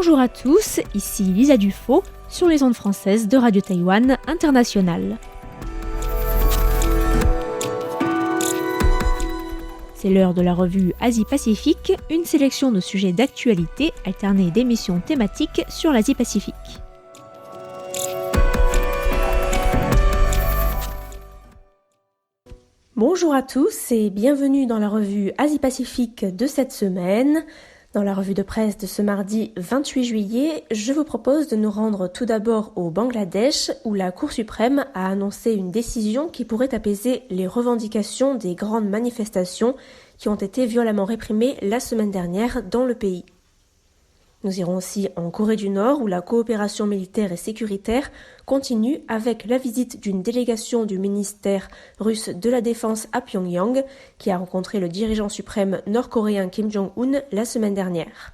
Bonjour à tous, ici Lisa Dufaux sur les ondes françaises de Radio Taïwan International. C'est l'heure de la revue Asie-Pacifique, une sélection de sujets d'actualité alternée d'émissions thématiques sur l'Asie-Pacifique. Bonjour à tous et bienvenue dans la revue Asie-Pacifique de cette semaine. Dans la revue de presse de ce mardi 28 juillet, je vous propose de nous rendre tout d'abord au Bangladesh où la Cour suprême a annoncé une décision qui pourrait apaiser les revendications des grandes manifestations qui ont été violemment réprimées la semaine dernière dans le pays. Nous irons aussi en Corée du Nord où la coopération militaire et sécuritaire continue avec la visite d'une délégation du ministère russe de la Défense à Pyongyang qui a rencontré le dirigeant suprême nord-coréen Kim Jong-un la semaine dernière.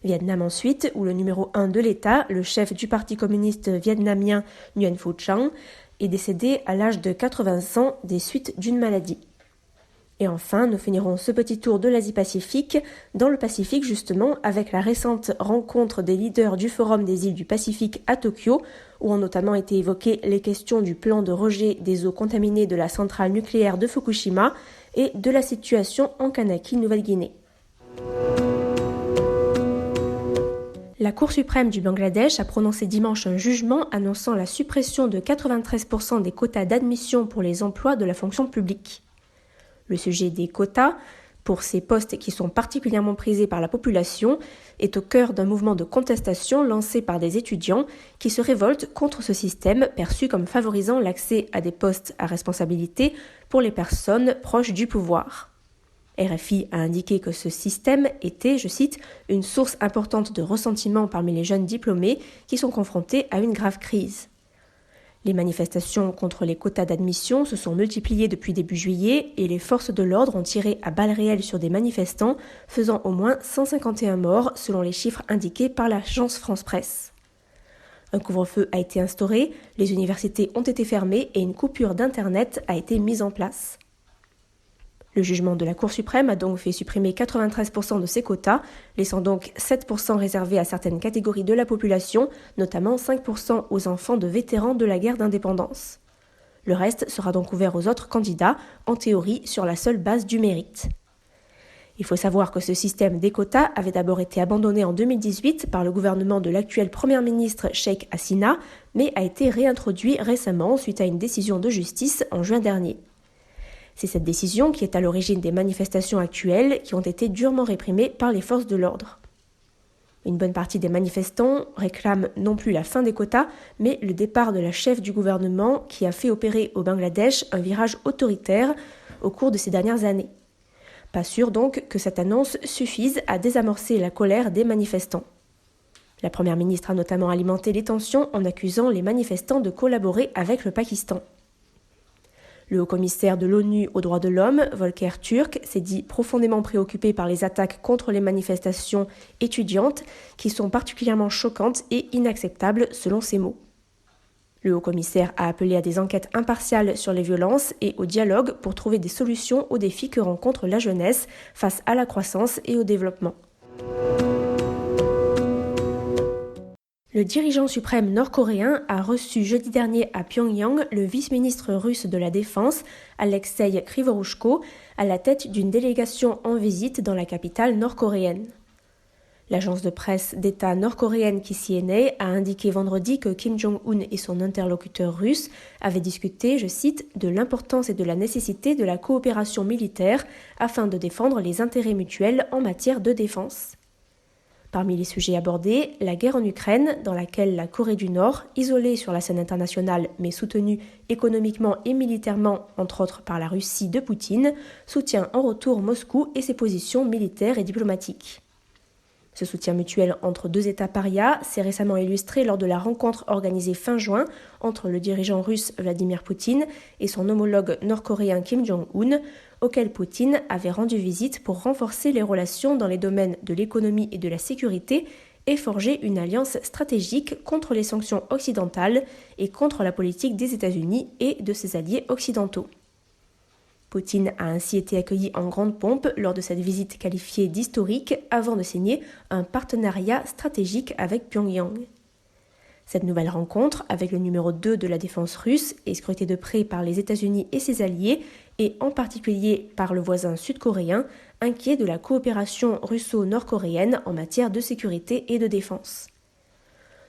Vietnam ensuite où le numéro 1 de l'État, le chef du parti communiste vietnamien Nguyen Phu Trong, est décédé à l'âge de 80 ans des suites d'une maladie. Et enfin, nous finirons ce petit tour de l'Asie-Pacifique, dans le Pacifique justement, avec la récente rencontre des leaders du Forum des îles du Pacifique à Tokyo, où ont notamment été évoquées les questions du plan de rejet des eaux contaminées de la centrale nucléaire de Fukushima et de la situation en Kanaki, Nouvelle-Guinée. La Cour suprême du Bangladesh a prononcé dimanche un jugement annonçant la suppression de 93% des quotas d'admission pour les emplois de la fonction publique. Le sujet des quotas, pour ces postes qui sont particulièrement prisés par la population, est au cœur d'un mouvement de contestation lancé par des étudiants qui se révoltent contre ce système perçu comme favorisant l'accès à des postes à responsabilité pour les personnes proches du pouvoir. RFI a indiqué que ce système était, je cite, une source importante de ressentiment parmi les jeunes diplômés qui sont confrontés à une grave crise. Les manifestations contre les quotas d'admission se sont multipliées depuis début juillet et les forces de l'ordre ont tiré à balles réelles sur des manifestants, faisant au moins 151 morts selon les chiffres indiqués par l'agence France Presse. Un couvre-feu a été instauré, les universités ont été fermées et une coupure d'Internet a été mise en place. Le jugement de la Cour suprême a donc fait supprimer 93% de ces quotas, laissant donc 7% réservés à certaines catégories de la population, notamment 5% aux enfants de vétérans de la guerre d'indépendance. Le reste sera donc ouvert aux autres candidats, en théorie sur la seule base du mérite. Il faut savoir que ce système des quotas avait d'abord été abandonné en 2018 par le gouvernement de l'actuel Premier ministre Sheikh Hasina, mais a été réintroduit récemment suite à une décision de justice en juin dernier. C'est cette décision qui est à l'origine des manifestations actuelles qui ont été durement réprimées par les forces de l'ordre. Une bonne partie des manifestants réclament non plus la fin des quotas, mais le départ de la chef du gouvernement qui a fait opérer au Bangladesh un virage autoritaire au cours de ces dernières années. Pas sûr donc que cette annonce suffise à désamorcer la colère des manifestants. La première ministre a notamment alimenté les tensions en accusant les manifestants de collaborer avec le Pakistan. Le haut-commissaire de l'ONU aux droits de l'homme, Volker Türk, s'est dit profondément préoccupé par les attaques contre les manifestations étudiantes qui sont particulièrement choquantes et inacceptables selon ses mots. Le haut-commissaire a appelé à des enquêtes impartiales sur les violences et au dialogue pour trouver des solutions aux défis que rencontre la jeunesse face à la croissance et au développement. Le dirigeant suprême nord-coréen a reçu jeudi dernier à Pyongyang le vice-ministre russe de la Défense, Alexei Krivorushko, à la tête d'une délégation en visite dans la capitale nord-coréenne. L'agence de presse d'État nord-coréenne KCNA a indiqué vendredi que Kim Jong-un et son interlocuteur russe avaient discuté, je cite, de l'importance et de la nécessité de la coopération militaire afin de défendre les intérêts mutuels en matière de défense. Parmi les sujets abordés, la guerre en Ukraine, dans laquelle la Corée du Nord, isolée sur la scène internationale mais soutenue économiquement et militairement, entre autres par la Russie de Poutine, soutient en retour Moscou et ses positions militaires et diplomatiques. Ce soutien mutuel entre deux États parias s'est récemment illustré lors de la rencontre organisée fin juin entre le dirigeant russe Vladimir Poutine et son homologue nord-coréen Kim Jong-un, auquel Poutine avait rendu visite pour renforcer les relations dans les domaines de l'économie et de la sécurité et forger une alliance stratégique contre les sanctions occidentales et contre la politique des États-Unis et de ses alliés occidentaux. Poutine a ainsi été accueilli en grande pompe lors de cette visite qualifiée d'historique avant de signer un partenariat stratégique avec Pyongyang. Cette nouvelle rencontre avec le numéro 2 de la défense russe est scrutée de près par les États-Unis et ses alliés, et en particulier par le voisin sud-coréen, inquiet de la coopération russo-nord-coréenne en matière de sécurité et de défense.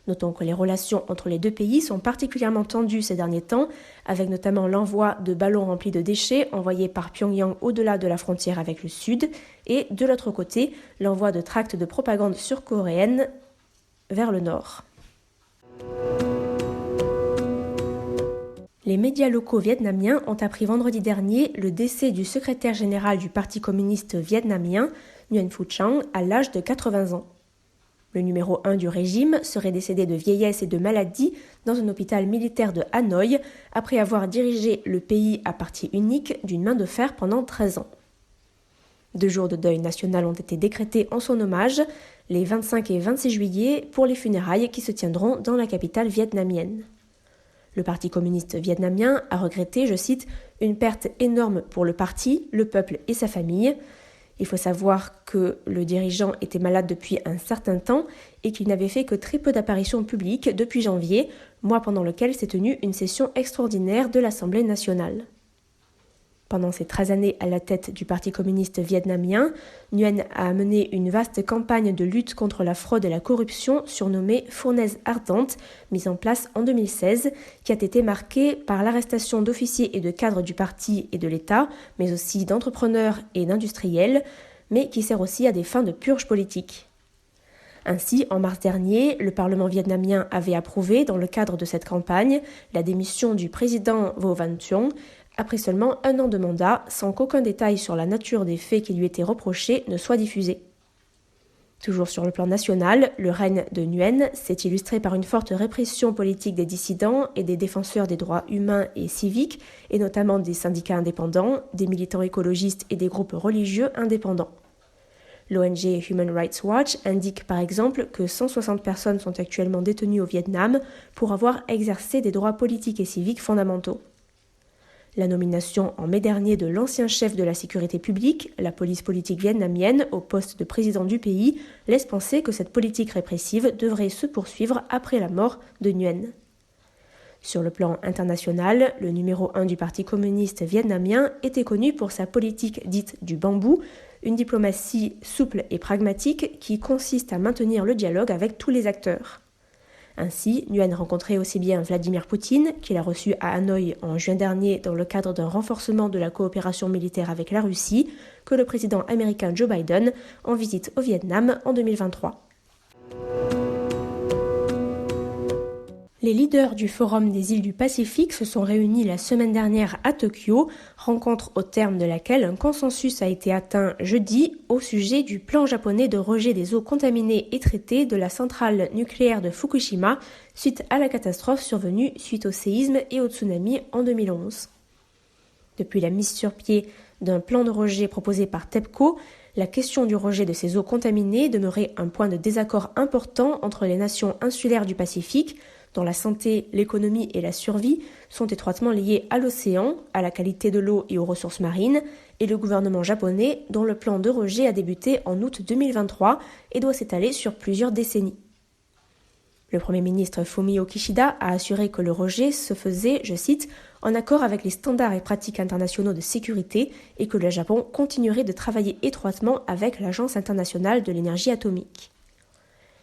Notons que les relations entre les deux pays sont particulièrement tendues ces derniers temps, avec notamment l'envoi de ballons remplis de déchets envoyés par Pyongyang au-delà de la frontière avec le Sud, et de l'autre côté, l'envoi de tracts de propagande sud-coréenne vers le Nord. Les médias locaux vietnamiens ont appris vendredi dernier le décès du secrétaire général du Parti communiste vietnamien, Nguyen Phu Trong, à l'âge de 80 ans. Le numéro 1 du régime serait décédé de vieillesse et de maladie dans un hôpital militaire de Hanoï après avoir dirigé le pays à parti unique d'une main de fer pendant 13 ans. 2 jours de deuil national ont été décrétés en son hommage, les 25 et 26 juillet, pour les funérailles qui se tiendront dans la capitale vietnamienne. Le Parti communiste vietnamien a regretté, je cite, « une perte énorme pour le parti, le peuple et sa famille ». Il faut savoir que le dirigeant était malade depuis un certain temps et qu'il n'avait fait que très peu d'apparitions publiques depuis janvier, mois pendant lequel s'est tenue une session extraordinaire de l'Assemblée nationale. Pendant ces 13 années à la tête du Parti communiste vietnamien, Nguyen a mené une vaste campagne de lutte contre la fraude et la corruption surnommée « Fournaise ardente », mise en place en 2016, qui a été marquée par l'arrestation d'officiers et de cadres du parti et de l'État, mais aussi d'entrepreneurs et d'industriels, mais qui sert aussi à des fins de purge politique. Ainsi, en mars dernier, le Parlement vietnamien avait approuvé, dans le cadre de cette campagne, la démission du président Vo Van Thuong, après seulement 1 an de mandat, sans qu'aucun détail sur la nature des faits qui lui étaient reprochés ne soit diffusé. Toujours sur le plan national, le règne de Nguyen s'est illustré par une forte répression politique des dissidents et des défenseurs des droits humains et civiques, et notamment des syndicats indépendants, des militants écologistes et des groupes religieux indépendants. L'ONG Human Rights Watch indique par exemple que 160 personnes sont actuellement détenues au Vietnam pour avoir exercé des droits politiques et civiques fondamentaux. La nomination en mai dernier de l'ancien chef de la sécurité publique, la police politique vietnamienne, au poste de président du pays, laisse penser que cette politique répressive devrait se poursuivre après la mort de Nguyen. Sur le plan international, le numéro 1 du Parti communiste vietnamien était connu pour sa politique dite du bambou, une diplomatie souple et pragmatique qui consiste à maintenir le dialogue avec tous les acteurs. Ainsi, Nguyen rencontrait aussi bien Vladimir Poutine, qu'il a reçu à Hanoï en juin dernier dans le cadre d'un renforcement de la coopération militaire avec la Russie, que le président américain Joe Biden en visite au Vietnam en 2023. Les leaders du Forum des îles du Pacifique se sont réunis la semaine dernière à Tokyo, rencontre au terme de laquelle un consensus a été atteint jeudi au sujet du plan japonais de rejet des eaux contaminées et traitées de la centrale nucléaire de Fukushima suite à la catastrophe survenue suite au séisme et au tsunami en 2011. Depuis la mise sur pied d'un plan de rejet proposé par TEPCO, la question du rejet de ces eaux contaminées demeurait un point de désaccord important entre les nations insulaires du Pacifique, dont la santé, l'économie et la survie sont étroitement liées à l'océan, à la qualité de l'eau et aux ressources marines, et le gouvernement japonais, dont le plan de rejet a débuté en août 2023 et doit s'étaler sur plusieurs décennies. Le Premier ministre Fumio Kishida a assuré que le rejet se faisait, je cite, « en accord avec les standards et pratiques internationaux de sécurité et que le Japon continuerait de travailler étroitement avec l'Agence internationale de l'énergie atomique ».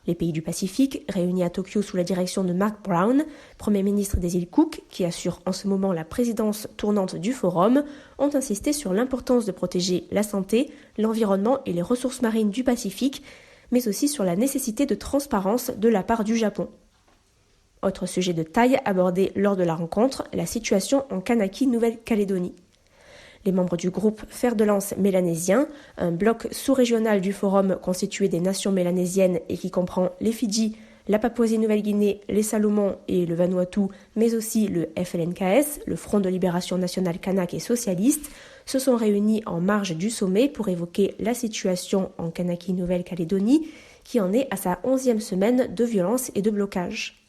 Les pays du Pacifique, réunis à Tokyo sous la direction de Mark Brown, Premier ministre des îles Cook, qui assure en ce moment la présidence tournante du forum, ont insisté sur l'importance de protéger la santé, l'environnement et les ressources marines du Pacifique, mais aussi sur la nécessité de transparence de la part du Japon. Autre sujet de taille abordé lors de la rencontre, la situation en Kanaki, Nouvelle-Calédonie. Les membres du groupe Fer de lance mélanésien, un bloc sous-régional du forum constitué des nations mélanésiennes et qui comprend les Fidji, la Papouasie-Nouvelle-Guinée, les Salomon et le Vanuatu, mais aussi le FLNKS, le Front de libération nationale kanak et socialiste, se sont réunis en marge du sommet pour évoquer la situation en Kanaki, Nouvelle-Calédonie, qui en est à sa 11e semaine de violence et de blocage.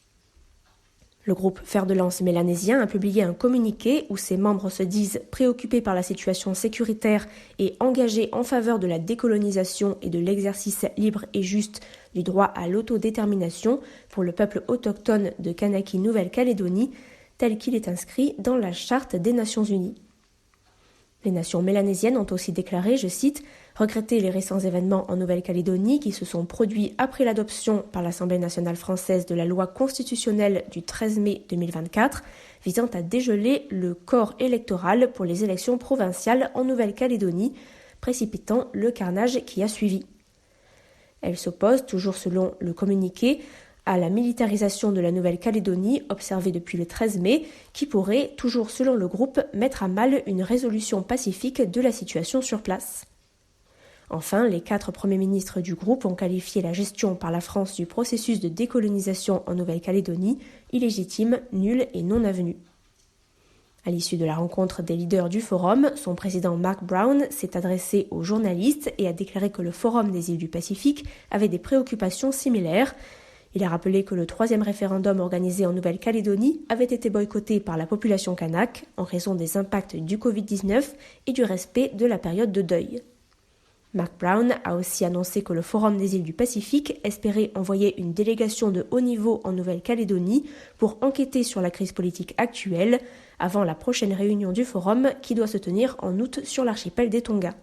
Le groupe Fer de Lance mélanésien a publié un communiqué où ses membres se disent préoccupés par la situation sécuritaire et engagés en faveur de la décolonisation et de l'exercice libre et juste du droit à l'autodétermination pour le peuple autochtone de Kanaki Nouvelle-Calédonie, tel qu'il est inscrit dans la Charte des Nations Unies. Les nations mélanésiennes ont aussi déclaré, je cite, « regretter les récents événements en Nouvelle-Calédonie qui se sont produits après l'adoption par l'Assemblée nationale française de la loi constitutionnelle du 13 mai 2024 visant à dégeler le corps électoral pour les élections provinciales en Nouvelle-Calédonie, précipitant le carnage qui a suivi. » Elle s'oppose, toujours selon le communiqué, à la militarisation de la Nouvelle-Calédonie observée depuis le 13 mai, qui pourrait, toujours selon le groupe, mettre à mal une résolution pacifique de la situation sur place. Enfin, les 4 premiers ministres du groupe ont qualifié la gestion par la France du processus de décolonisation en Nouvelle-Calédonie illégitime, nulle et non avenue. À l'issue de la rencontre des leaders du forum, son président Mark Brown s'est adressé aux journalistes et a déclaré que le Forum des îles du Pacifique avait des préoccupations similaires. Il a rappelé que le 3e référendum organisé en Nouvelle-Calédonie avait été boycotté par la population kanak en raison des impacts du Covid-19 et du respect de la période de deuil. Mark Brown a aussi annoncé que le Forum des îles du Pacifique espérait envoyer une délégation de haut niveau en Nouvelle-Calédonie pour enquêter sur la crise politique actuelle avant la prochaine réunion du Forum qui doit se tenir en août sur l'archipel des Tonga.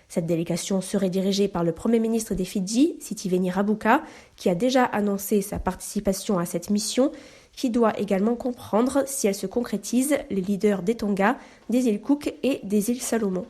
Cette délégation serait dirigée par le Premier ministre des Fidji, Sitiveni Rabuka, qui a déjà annoncé sa participation à cette mission, qui doit également comprendre, si elle se concrétise, les leaders des Tonga, des îles Cook et des îles Salomon.